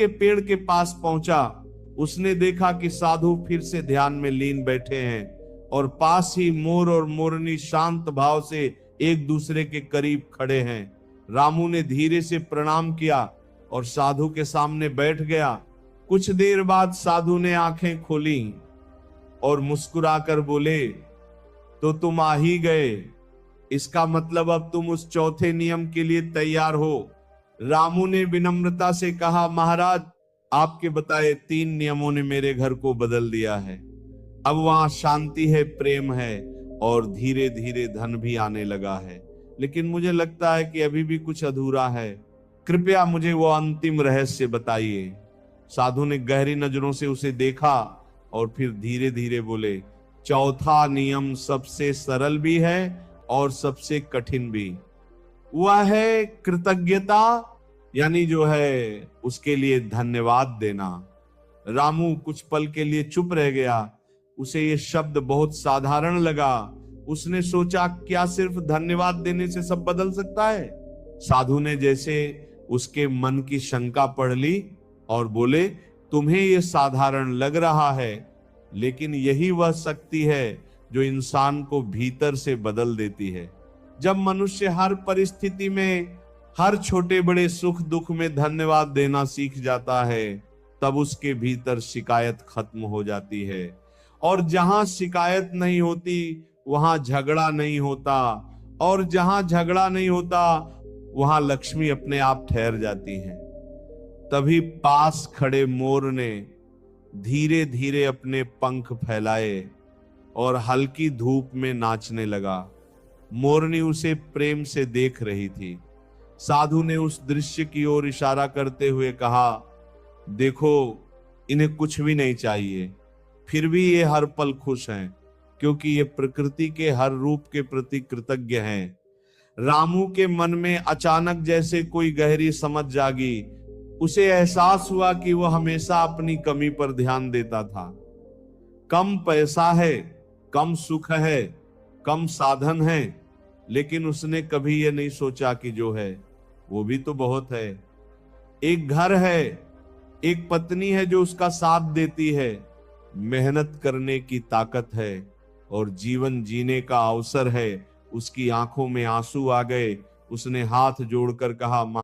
के पेड़ के पास पहुंचा। उसने देखा कि साधु फिर से ध्यान में लीन बैठे हैं और पास ही मोर और मोरनी शांत भाव से एक दूसरे के करीब खड़े हैं। रामू ने धीरे से प्रणाम किया और साधु के सामने बैठ गया। कुछ देर बाद साधु ने आंखें खोली और मुस्कुराकर बोले, तो तुम आ ही गए, इसका मतलब अब तुम उस चौथे नियम के लिए तैयार हो। रामू ने विनम्रता से कहा, महाराज, आपके बताए 3 नियमों ने मेरे घर को बदल दिया है। अब वहां शांति है, प्रेम है और धीरे धीरे धन भी आने लगा है। लेकिन मुझे लगता है कि अभी भी कुछ अधूरा है। कृपया मुझे वो अंतिम रहस्य बताइए। साधु ने गहरी नजरों से उसे देखा और फिर धीरे धीरे बोले, चौथा नियम सबसे सरल भी है और सबसे कठिन भी। वह है कृतज्ञता, यानी जो है उसके लिए धन्यवाद देना। रामू कुछ पल के लिए चुप रह गया। उसे ये शब्द बहुत साधारण लगा। उसने सोचा, क्या सिर्फ धन्यवाद देने से सब बदल सकता है? साधु ने जैसे उसके मन की शंका पढ़ ली और बोले, तुम्हें ये साधारण लग रहा है, लेकिन यही वह शक्ति है जो इंसान को भीतर से बदल देती है। जब मनुष्य हर परिस्थिति में, हर छोटे बड़े सुख दुख में धन्यवाद देना सीख जाता है, तब उसके भीतर शिकायत खत्म हो जाती है। और जहां शिकायत नहीं होती वहां झगड़ा नहीं होता, और जहां झगड़ा नहीं होता वहां लक्ष्मी अपने आप ठहर जाती है। तभी पास खड़े मोर ने धीरे धीरे अपने पंख फैलाए और हल्की धूप में नाचने लगा। मोरनी उसे प्रेम से देख रही थी। साधु ने उस दृश्य की ओर इशारा करते हुए कहा, देखो, इन्हें कुछ भी नहीं चाहिए, फिर भी ये हर पल खुश हैं, क्योंकि ये प्रकृति के हर रूप के प्रति कृतज्ञ हैं। रामू के मन में अचानक जैसे कोई गहरी समझ जागी। उसे एहसास हुआ कि वह हमेशा अपनी कमी पर ध्यान देता था। कम पैसा है, कम सुख है, कम साधन है, लेकिन उसने कभी यह नहीं सोचा कि जो है वो भी तो बहुत है। एक घर है, एक पत्नी है जो उसका साथ देती है, मेहनत करने की ताकत है और जीवन जीने का अवसर है। उसकी आंखों में आंसू आ गए। उसने हाथ जोड़कर कहा,